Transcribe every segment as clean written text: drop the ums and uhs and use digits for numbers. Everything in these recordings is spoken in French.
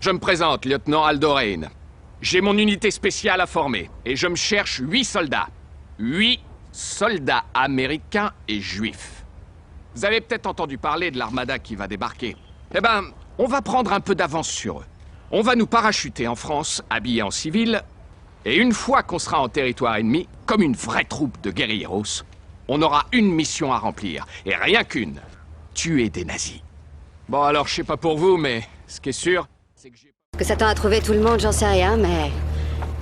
Je me présente, lieutenant Aldorain. J'ai mon unité spéciale à former, et je me cherche 8 soldats. 8 soldats américains et juifs. Vous avez peut-être entendu parler de l'armada qui va débarquer. Eh ben, on va prendre un peu d'avance sur eux. On va nous parachuter en France, habillés en civil, et une fois qu'on sera en territoire ennemi, comme une vraie troupe de guerrilleros, on aura une mission à remplir, et rien qu'une. Tuer des nazis. Bon, alors, je sais pas pour vous, mais ce qui est sûr, c'est que j'ai... Que Satan a trouvé tout le monde, j'en sais rien, mais...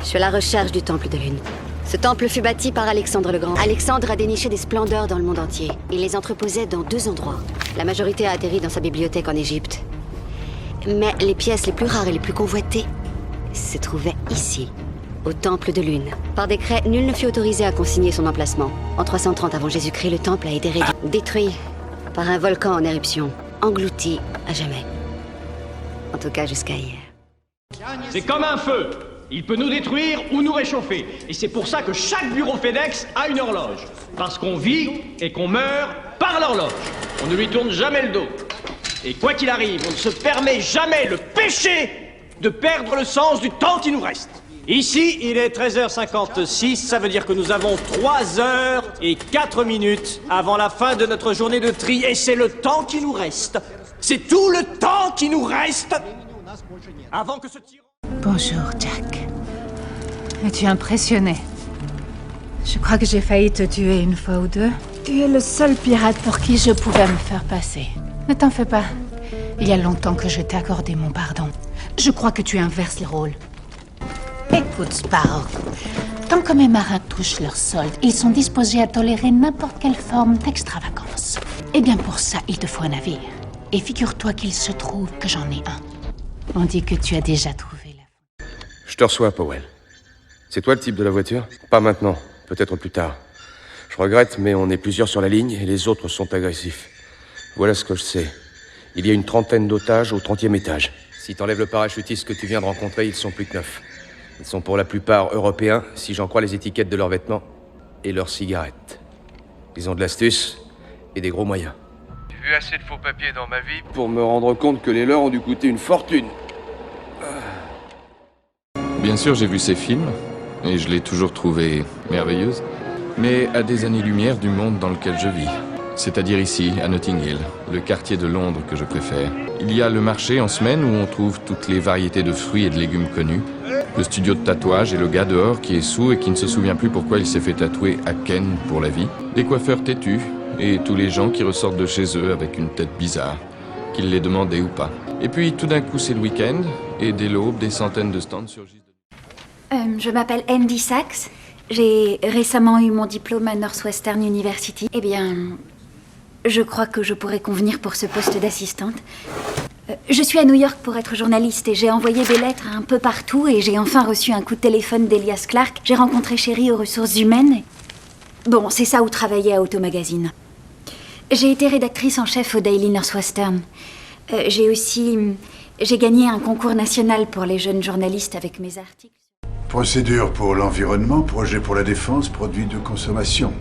Je suis à la recherche du Temple de Lune. Ce temple fut bâti par Alexandre le Grand. Alexandre a déniché des splendeurs dans le monde entier. Il les entreposait dans 2 endroits. La majorité a atterri dans sa bibliothèque en Égypte. Mais les pièces les plus rares et les plus convoitées se trouvaient ici, au Temple de Lune. Par décret, nul ne fut autorisé à consigner son emplacement. En 330 avant Jésus-Christ, le temple a été détruit par un volcan en éruption, englouti à jamais. En tout cas, jusqu'à hier. C'est comme un feu. Il peut nous détruire ou nous réchauffer. Et c'est pour ça que chaque bureau FedEx a une horloge. Parce qu'on vit et qu'on meurt par l'horloge. On ne lui tourne jamais le dos. Et quoi qu'il arrive, on ne se permet jamais le péché de perdre le sens du temps qui nous reste. Ici, il est 13h56, ça veut dire que nous avons 3 heures et 4 minutes avant la fin de notre journée de tri. Et c'est le temps qui nous reste. C'est tout le temps qui nous reste avant que ce tyran... Bonjour, Jack. Es-tu impressionné? Je crois que j'ai failli te tuer une fois ou deux. Tu es le seul pirate pour qui je pouvais me faire passer. Ne t'en fais pas. Il y a longtemps que je t'ai accordé mon pardon. Je crois que tu inverses les rôles. Écoute, Sparrow. Tant que mes marins touchent leur solde, ils sont disposés à tolérer n'importe quelle forme d'extravagance. Eh bien, pour ça, il te faut un navire. Et figure-toi qu'il se trouve que j'en ai un. On dit que tu as déjà trouvé la... Je te reçois, Powell. C'est toi le type de la voiture? Pas maintenant, peut-être plus tard. Je regrette, mais on est plusieurs sur la ligne et les autres sont agressifs. Voilà ce que je sais. Il y a une 30aine d'otages au 30e étage. Si t'enlèves le parachutiste que tu viens de rencontrer, ils sont plus que 9. Ils sont pour la plupart européens, si j'en crois les étiquettes de leurs vêtements et leurs cigarettes. Ils ont de l'astuce et des gros moyens. J'ai vu assez de faux papiers dans ma vie pour me rendre compte que les leurs ont dû coûter une fortune. Bien sûr, j'ai vu ces films, et je l'ai toujours trouvée merveilleuse, mais à des années-lumière du monde dans lequel je vis. C'est-à-dire ici, à Notting Hill, le quartier de Londres que je préfère. Il y a le marché en semaine où on trouve toutes les variétés de fruits et de légumes connus, le studio de tatouage et le gars dehors qui est sourd et qui ne se souvient plus pourquoi il s'est fait tatouer à Ken pour la vie, des coiffeurs têtus, et tous les gens qui ressortent de chez eux avec une tête bizarre, qu'ils les demandaient ou pas. Et puis tout d'un coup c'est le week-end, et dès l'aube, des centaines de stands surgissent. Je m'appelle Andy Sachs. J'ai récemment eu mon diplôme à Northwestern University. Eh bien, je crois que je pourrais convenir pour ce poste d'assistante. Je suis à New York pour être journaliste et j'ai envoyé des lettres un peu partout et j'ai enfin reçu un coup de téléphone d'Elias Clark. J'ai rencontré Sherry aux ressources humaines. Bon, c'est ça où travaillait à Auto Magazine. J'ai été rédactrice en chef au Daily Northwestern. J'ai gagné un concours national pour les jeunes journalistes avec mes articles. Procédure pour l'environnement, projet pour la défense, produits de consommation.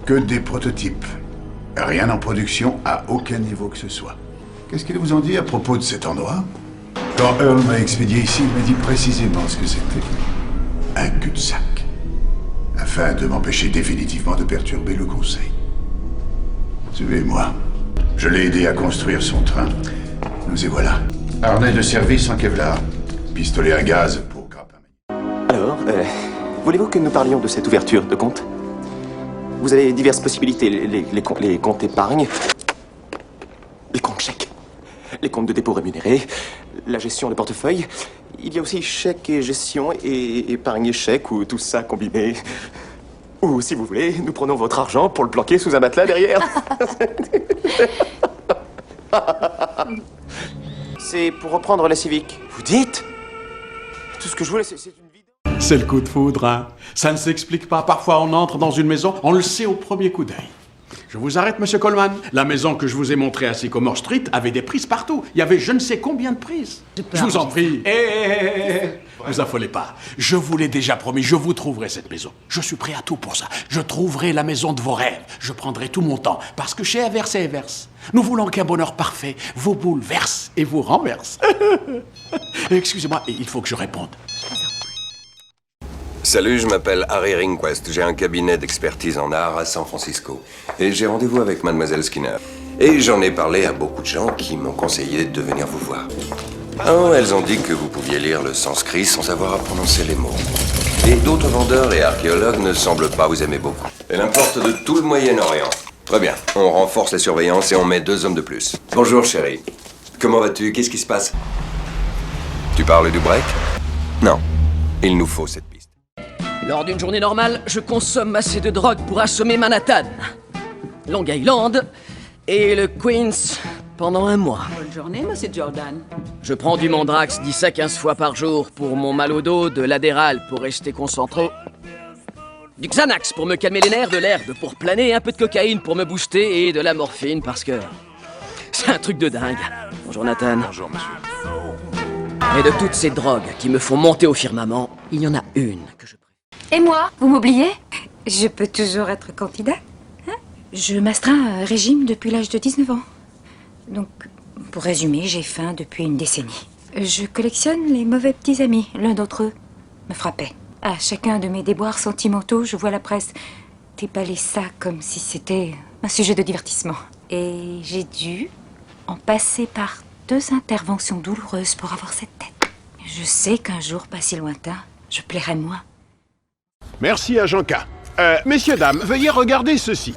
Que des prototypes. Rien en production à aucun niveau que ce soit. Qu'est-ce qu'il vous en dit à propos de cet endroit? Quand Earl m'a expédié ici, il m'a dit précisément ce que c'était. Un cul-de-sac. Afin de m'empêcher définitivement de perturber le conseil. Suivez-moi. Je l'ai aidé à construire son train. Nous y voilà. Harnais de service en Kevlar. Pistolet à gaz pour grappin. Alors, voulez-vous que nous parlions de cette ouverture de compte? Vous avez diverses possibilités. Les comptes épargne, les comptes chèques, les comptes de dépôt rémunérés, la gestion de portefeuille. Il y a aussi chèque et gestion et épargne et chèque ou tout ça combiné. Ou si vous voulez, nous prenons votre argent pour le planquer sous un matelas derrière. C'est pour reprendre la Civic. Vous dites? Tout ce que je voulais, c'est une vie. C'est le coup de foudre, hein. Ça ne s'explique pas. Parfois, on entre dans une maison, on le sait au premier coup d'œil. Je vous arrête, monsieur Coleman. La maison que je vous ai montrée à Sycamore Street avait des prises partout. Il y avait je ne sais combien de prises. Je vous en prie. Vous affolez pas. Je vous l'ai déjà promis, je vous trouverai cette maison. Je suis prêt à tout pour ça. Je trouverai la maison de vos rêves. Je prendrai tout mon temps. Parce que chez Evers et Evers, nous voulons qu'un bonheur parfait vous bouleverse et vous renverse. Excusez-moi, il faut que je réponde. Salut, je m'appelle Harry Ringquest. J'ai un cabinet d'expertise en art à San Francisco. Et j'ai rendez-vous avec Mademoiselle Skinner. Et j'en ai parlé à beaucoup de gens qui m'ont conseillé de venir vous voir. Oh, elles ont dit que vous pouviez lire le sanskrit sans avoir à prononcer les mots. Et d'autres vendeurs et archéologues ne semblent pas vous aimer beaucoup. Elle importe de tout le Moyen-Orient. Très bien, on renforce la surveillance et on met 2 hommes de plus. Bonjour, chérie. Comment vas-tu? Qu'est-ce qui se passe? Tu parles du break? Non. Il nous faut cette piste. Lors d'une journée normale, je consomme assez de drogue pour assommer Manhattan, Long Island et le Queens pendant un mois. Bonne journée, monsieur Jordan. Je prends du Mandrax 10 à 15 fois par jour pour mon mal au dos, de l'Adderall pour rester concentré, du Xanax pour me calmer les nerfs, de l'herbe pour planer, un peu de cocaïne pour me booster et de la morphine parce que c'est un truc de dingue. Bonjour Nathan. Bonjour monsieur. Et de toutes ces drogues qui me font monter au firmament, il y en a une que je... Et moi, vous m'oubliez? Je peux toujours être candidat. Hein? Je m'astreins à un régime depuis l'âge de 19 ans. Donc, pour résumer, j'ai faim depuis une décennie. Je collectionne les mauvais petits amis. L'un d'entre eux me frappait. À chacun de mes déboires sentimentaux, je vois la presse déballer ça comme si c'était un sujet de divertissement. Et j'ai dû en passer par 2 interventions douloureuses pour avoir cette tête. Je sais qu'un jour pas si lointain, je plairai moins. Merci, agent K. Messieurs, dames, veuillez regarder ceci.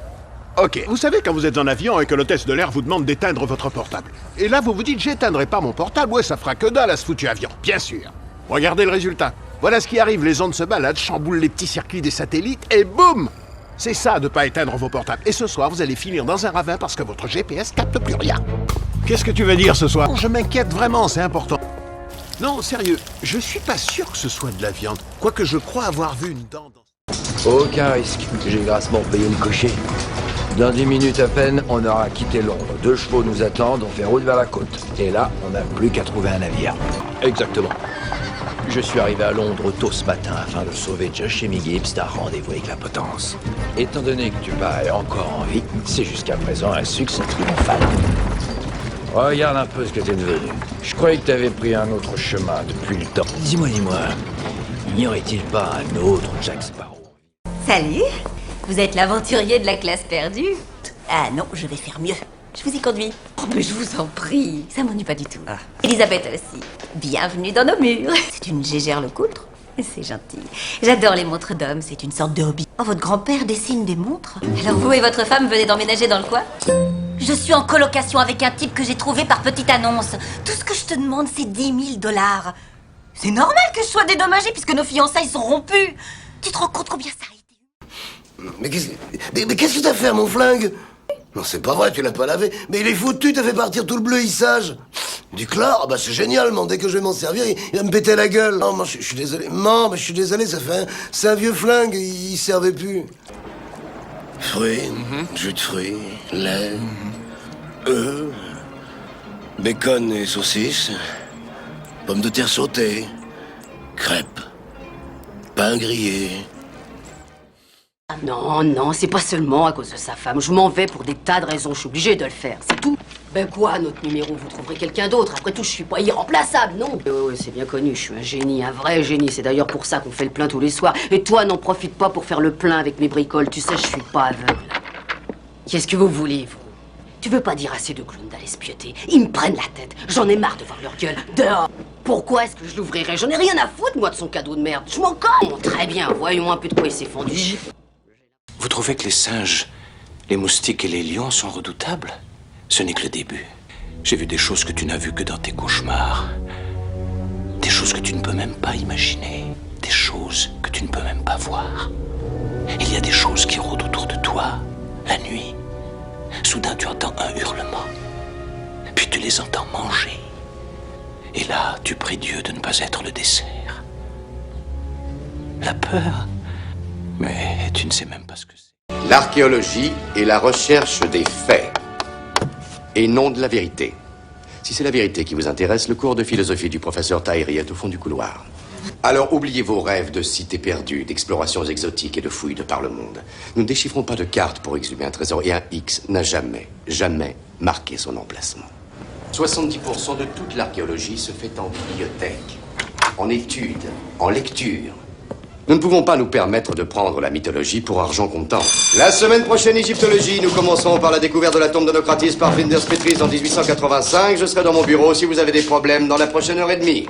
Ok, vous savez quand vous êtes en avion et que l'hôtesse de l'air vous demande d'éteindre votre portable. Et là, vous vous dites, j'éteindrai pas mon portable, ouais, ça fera que dalle à ce foutu avion. Bien sûr. Regardez le résultat. Voilà ce qui arrive, les ondes se baladent, chamboulent les petits circuits des satellites, et boum! C'est ça de pas éteindre vos portables. Et ce soir, vous allez finir dans un ravin parce que votre GPS capte plus rien. Qu'est-ce que tu veux dire ce soir? Je m'inquiète vraiment, c'est important. Non, sérieux, je suis pas sûr que ce soit de la viande. Quoique je crois avoir vu une dent dans... Aucun risque. J'ai grassement payé le cocher. Dans 10 minutes à peine, on aura quitté Londres. 2 chevaux nous attendent, on fait route vers la côte. Et là, on n'a plus qu'à trouver un navire. Exactement. Je suis arrivé à Londres tôt ce matin afin de sauver Josh et Gibbs d'un rendez-vous avec la potence. Étant donné que tu parais encore en vie, c'est jusqu'à présent un succès triomphal. Regarde un peu ce que t'es devenu. Je croyais que t'avais pris un autre chemin depuis le temps. Dis-moi, n'y aurait-il pas un autre Jack Sparrow? Salut, vous êtes l'aventurier de la classe perdue? Ah non, je vais faire mieux. Je vous y conduis. Oh, mais je vous en prie, ça m'ennuie pas du tout. Elisabeth aussi. Bienvenue dans nos murs. C'est une gégère Lecoutre. C'est gentil. J'adore les montres d'hommes, c'est une sorte de hobby. Oh, votre grand-père dessine des montres? Alors vous et votre femme venez d'emménager dans le coin? Je suis en colocation avec un type que j'ai trouvé par petite annonce. Tout ce que je te demande, c'est 10 000 $. C'est normal que je sois dédommagée puisque nos fiançailles sont rompues. Tu te rends compte combien ça a été? Mais qu'est-ce que t'as fait à mon flingue? Non, c'est pas vrai, tu l'as pas lavé. Mais il est foutu, t'as fait partir tout le bleuissage. Du chlore, bah c'est génial, man. Dès que je vais m'en servir, il va me péter la gueule. Non, moi, je suis désolé. Non, mais je suis désolé, c'est un vieux flingue, il servait plus. Fruits, jus de fruits, lait, œufs, bacon et saucisses, pommes de terre sautées, crêpes, pain grillé. Non, non, c'est pas seulement à cause de sa femme. Je m'en vais pour des tas de raisons. Je suis obligée de le faire, c'est tout. Ben quoi, notre numéro, vous trouverez quelqu'un d'autre. Après tout, je suis pas irremplaçable, non. Oui, c'est bien connu, je suis un génie, un vrai génie. C'est d'ailleurs pour ça qu'on fait le plein tous les soirs. Et toi, n'en profite pas pour faire le plein avec mes bricoles. Tu sais, je suis pas aveugle. Qu'est-ce que vous voulez, vous? Tu veux pas dire assez de clowns d'aller se pieuter? Ils me prennent la tête. J'en ai marre de voir leur gueule. Dehors. Pourquoi est-ce que je l'ouvrirais? J'en ai rien à foutre, moi, de son cadeau de merde. Je m'en colle. Bon, très bien, voyons un peu de quoi il s'est fendu. Vous trouvez que les singes, les moustiques et les lions sont redoutables? Ce n'est que le début. J'ai vu des choses que tu n'as vues que dans tes cauchemars. Des choses que tu ne peux même pas imaginer. Des choses que tu ne peux même pas voir. Il y a des choses qui rôdent autour de toi, la nuit. Soudain, tu entends un hurlement. Puis tu les entends manger. Et là, tu pries Dieu de ne pas être le dessert. La peur... Mais tu ne sais même pas ce que c'est. L'archéologie est la recherche des faits, et non de la vérité. Si c'est la vérité qui vous intéresse, le cours de philosophie du professeur Tahiri est au fond du couloir. Alors oubliez vos rêves de cités perdues, d'explorations exotiques et de fouilles de par le monde. Nous ne déchiffrons pas de cartes pour exhumer un trésor, et un X n'a jamais, jamais marqué son emplacement. 70% de toute l'archéologie se fait en bibliothèque, en études, en lecture. Nous ne pouvons pas nous permettre de prendre la mythologie pour argent comptant. La semaine prochaine, égyptologie, nous commencerons par la découverte de la tombe de Nocratis par Flinders Petrie en 1885. Je serai dans mon bureau si vous avez des problèmes dans la prochaine heure et demie.